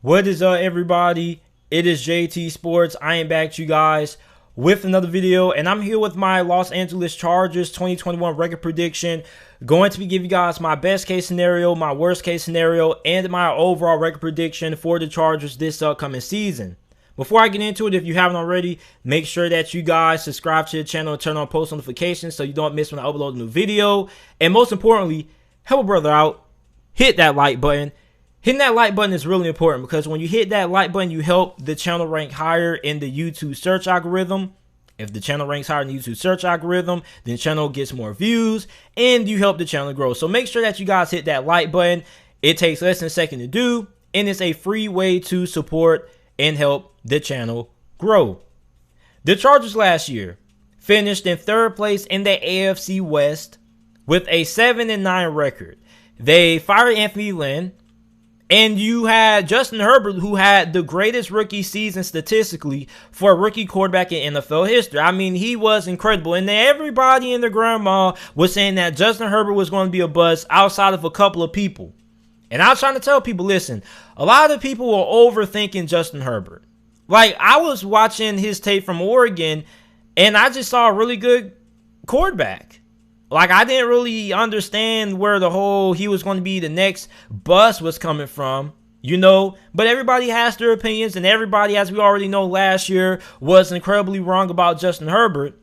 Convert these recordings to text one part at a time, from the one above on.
What is up, everybody? It is JT Sports. I am back to you guys with another video, and I'm here with my Los Angeles Chargers 2021 record prediction. Going to be giving you guys my best case scenario, my worst case scenario, and my overall record prediction for the Chargers this upcoming season. Before I get into it, if you haven't already, make sure that you guys subscribe to the channel and turn on post notifications so you don't miss when I upload a new video. And most importantly, help a brother out. Hit that like button. Hitting that like button is really important because when you hit that like button, you help the channel rank higher in the YouTube search algorithm. If the channel ranks higher in the YouTube search algorithm, then the channel gets more views and you help the channel grow. So make sure that you guys hit that like button. It takes less than a second to do, and it's a free way to support and help the channel grow. The Chargers last year finished in third place in the AFC West with a 7-9 record. They fired Anthony Lynn. And you had Justin Herbert, who had the greatest rookie season statistically for a rookie quarterback in NFL history. I mean, he was incredible. And everybody and their grandma was saying that Justin Herbert was going to be a bust outside of a couple of people. And I was trying to tell people, listen, a lot of people were overthinking Justin Herbert. Like, I was watching his tape from Oregon, and I just saw a really good quarterback. Like, I didn't really understand where the whole he was going to be the next bust was coming from, you know. But everybody has their opinions, and everybody, as we already know, last year was incredibly wrong about Justin Herbert.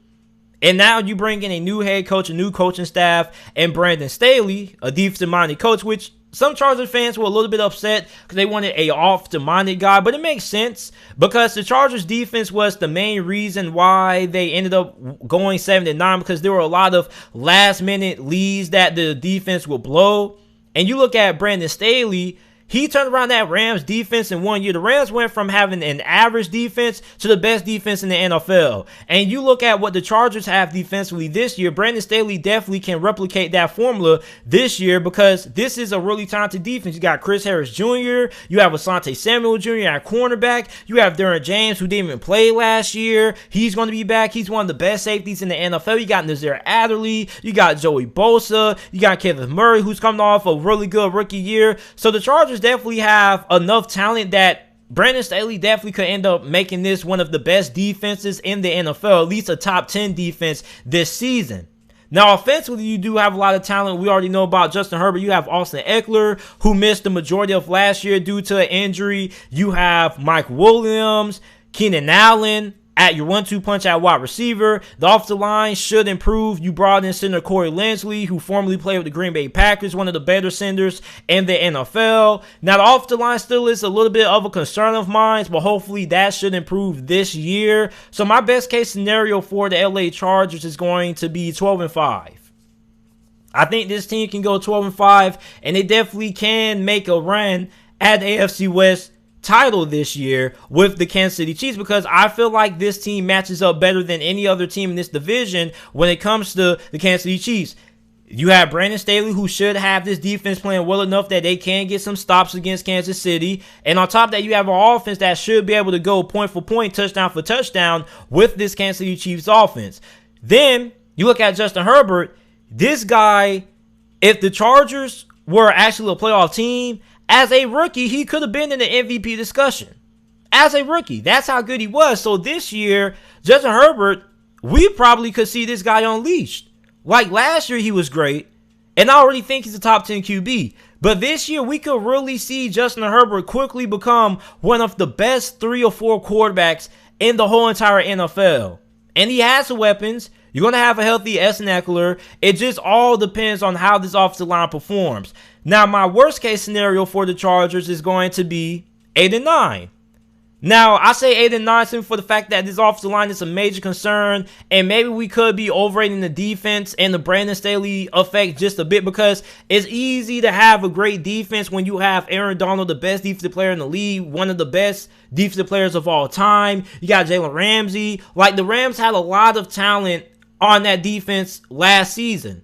And now you bring in a new head coach, a new coaching staff, and Brandon Staley, a defensive-minded coach, which some Chargers fans were a little bit upset because they wanted a offensive-minded guy, but it makes sense because the Chargers defense was the main reason why they ended up going 7-9, because there were a lot of last-minute leads that the defense would blow. And you look at Brandon Staley, he turned around that Rams defense in 1 year. The Rams went from having an average defense to the best defense in the NFL. And you look at what the Chargers have defensively this year, Brandon Staley definitely can replicate that formula this year because this is a really talented defense. You got Chris Harris Jr., you have Asante Samuel Jr. at cornerback, you have Derwin James, who didn't even play last year. He's going to be back. He's one of the best safeties in the NFL. You got Nazir Adderley, you got Joey Bosa, you got Kenneth Murray, who's coming off a really good rookie year. So the Chargers definitely have enough talent that Brandon Staley definitely could end up making this one of the best defenses in the NFL, at least a top 10 defense this season. Now, offensively, you do have a lot of talent. We already know about Justin Herbert. You have Austin Eckler, who missed the majority of last year due to an injury. You have Mike Williams, Keenan Allen at your 1-2 punch at wide receiver. The offensive line should improve. You brought in center Corey Linsley, who formerly played with the Green Bay Packers, one of the better centers in the NFL. Now, the offensive line still is a little bit of a concern of mine, but hopefully that should improve this year. So my best case scenario for the LA Chargers is going to be 12-5. I think this team can go 12-5, and they definitely can make a run at the AFC West title this year with the Kansas City Chiefs, because I feel like this team matches up better than any other team in this division when it comes to the Kansas City Chiefs. You have Brandon Staley, who should have this defense playing well enough that they can get some stops against Kansas City. And on top of that, you have an offense that should be able to go point for point, touchdown for touchdown with this Kansas City Chiefs offense. Then you look at Justin Herbert. This guy, if the Chargers were actually a playoff team, as a rookie, he could have been in the MVP discussion. As a rookie, that's how good he was. So this year, Justin Herbert, we probably could see this guy unleashed. Like last year, he was great, and I already think he's a top 10 QB. But this year, we could really see Justin Herbert quickly become one of the best 3 or 4 quarterbacks in the whole entire NFL. And he has the weapons. You're going to have a healthy Austin Eckler. It just all depends on how this offensive line performs. Now, my worst case scenario for the Chargers is going to be 8-9. Now, I say 8-9 simply for the fact that this offensive line is a major concern, and maybe we could be overrating the defense and the Brandon Staley effect just a bit, because it's easy to have a great defense when you have Aaron Donald, the best defensive player in the league, one of the best defensive players of all time. You got Jalen Ramsey. Like, the Rams had a lot of talent on that defense last season.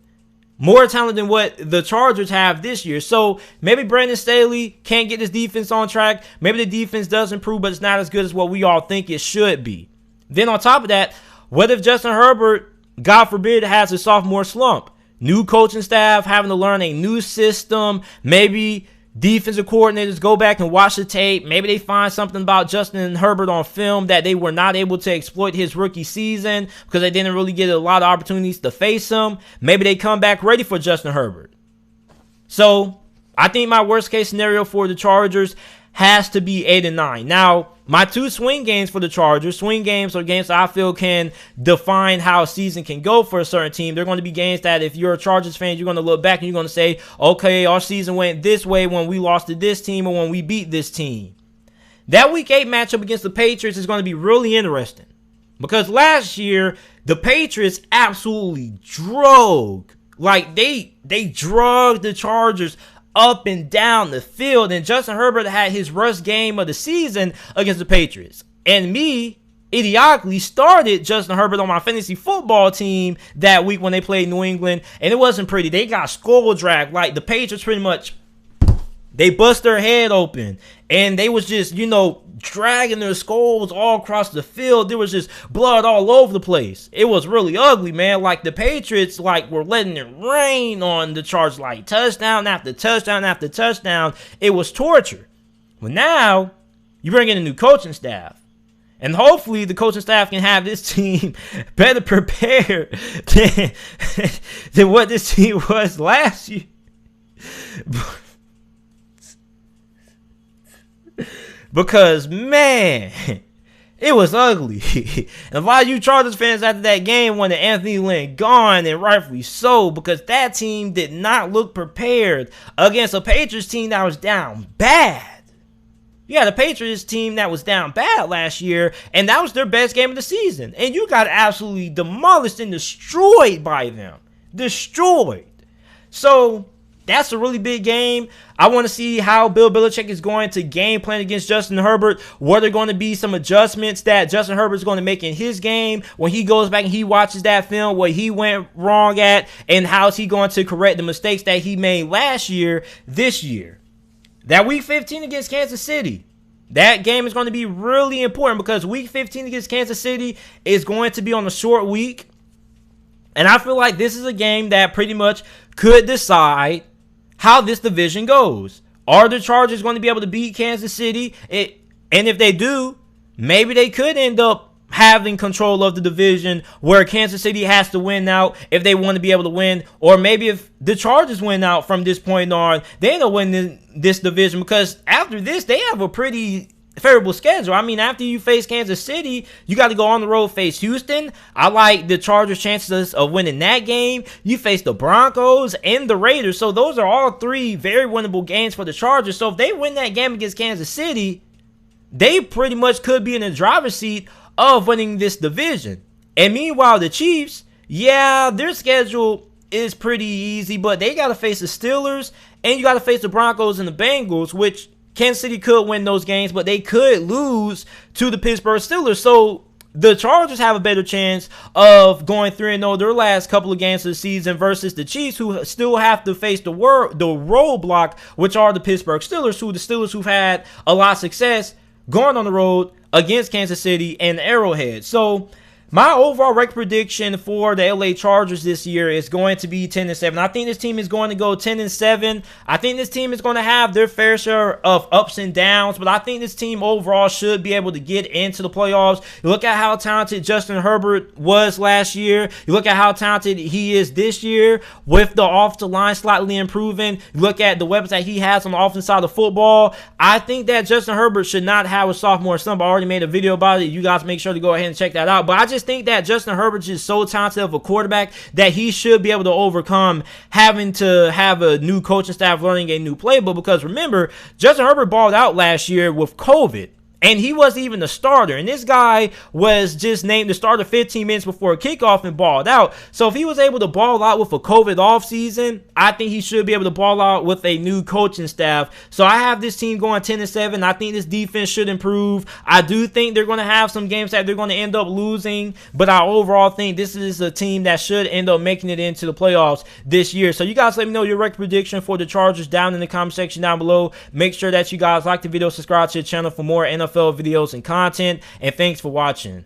More talent than what the Chargers have this year. So maybe Brandon Staley can't get this defense on track. Maybe the defense does improve, but it's not as good as what we all think it should be. Then on top of that, what if Justin Herbert, God forbid, has a sophomore slump? New coaching staff, having to learn a new system. Maybe defensive coordinators go back and watch the tape. Maybe they find something about Justin Herbert on film that they were not able to exploit his rookie season because they didn't really get a lot of opportunities to face him. Maybe they come back ready for Justin Herbert. So I think my worst case scenario for the Chargers has to be 8-9. Now, my two swing games for the Chargers, swing games are games that I feel can define how a season can go for a certain team. They're going to be games that if you're a Chargers fan, you're going to look back and you're going to say, okay, our season went this way when we lost to this team or when we beat this team. That Week 8 matchup against the Patriots is going to be really interesting because last year, the Patriots absolutely drug. Like, they drugged the Chargers up and down the field, and Justin Herbert had his worst game of the season against the Patriots. And me, idiotically, started Justin Herbert on my fantasy football team that week when they played New England, and it wasn't pretty. They got skull dragged. Like, the Patriots pretty much, they bust their head open, and they was just, dragging their skulls all across the field. There was just blood all over the place. It was really ugly, man. Like, the Patriots, were letting it rain on the Chargers, touchdown after touchdown after touchdown. It was torture. But now, you bring in a new coaching staff. And hopefully, the coaching staff can have this team better prepared than what this team was last year. Because, man, it was ugly. And a lot of you Chargers fans after that game wanted Anthony Lynn gone, and rightfully so, because that team did not look prepared against a Patriots team that was down bad. Yeah, the Patriots team that was down bad last year, and that was their best game of the season. And you got absolutely demolished and destroyed by them. Destroyed. So that's a really big game. I want to see how Bill Belichick is going to game plan against Justin Herbert. What are going to be some adjustments that Justin Herbert is going to make in his game when he goes back and he watches that film, what he went wrong at, and how is he going to correct the mistakes that he made last year, this year. That Week 15 against Kansas City, that game is going to be really important because Week 15 against Kansas City is going to be on a short week. And I feel like this is a game that pretty much could decide how this division goes. Are the Chargers going to be able to beat Kansas City? And if they do, maybe they could end up having control of the division where Kansas City has to win out if they want to be able to win. Or maybe if the Chargers win out from this point on, they end up winning this division because after this, they have a pretty favorable schedule. I mean, after you face Kansas City, you got to go on the road, face Houston. I like the Chargers' chances of winning that game. You face the Broncos and the Raiders. So those are all three very winnable games for the Chargers. So if they win that game against Kansas City, they pretty much could be in the driver's seat of winning this division. And meanwhile, the Chiefs, yeah, their schedule is pretty easy, but they got to face the Steelers and you got to face the Broncos and the Bengals, which Kansas City could win those games, but they could lose to the Pittsburgh Steelers. So the Chargers have a better chance of going 3-0 their last couple of games of the season versus the Chiefs, who still have to face the roadblock, which are the Pittsburgh Steelers, who've had a lot of success going on the road against Kansas City and Arrowhead. So my overall record prediction for the LA Chargers this year is going to be 10-7. I think this team is going to go 10-7. I think this team is going to have their fair share of ups and downs, but I think this team overall should be able to get into the playoffs. You look at how talented Justin Herbert was last year. You look at how talented he is this year with the offensive line slightly improving. You look at the weapons that he has on the offensive side of football. I think that Justin Herbert should not have a sophomore slump. I already made a video about it. You guys make sure to go ahead and check that out. But I just think that Justin Herbert is so talented of a quarterback that he should be able to overcome having to have a new coaching staff learning a new playbook, because remember, Justin Herbert balled out last year with COVID. And he wasn't even the starter. And this guy was just named the starter 15 minutes before kickoff and balled out. So if he was able to ball out with a COVID offseason, I think he should be able to ball out with a new coaching staff. So I have this team going 10-7. I think this defense should improve. I do think they're going to have some games that they're going to end up losing. But I overall think this is a team that should end up making it into the playoffs this year. So you guys let me know your record prediction for the Chargers down in the comment section down below. Make sure that you guys like the video, subscribe to the channel for more NFL videos and content, and thanks for watching.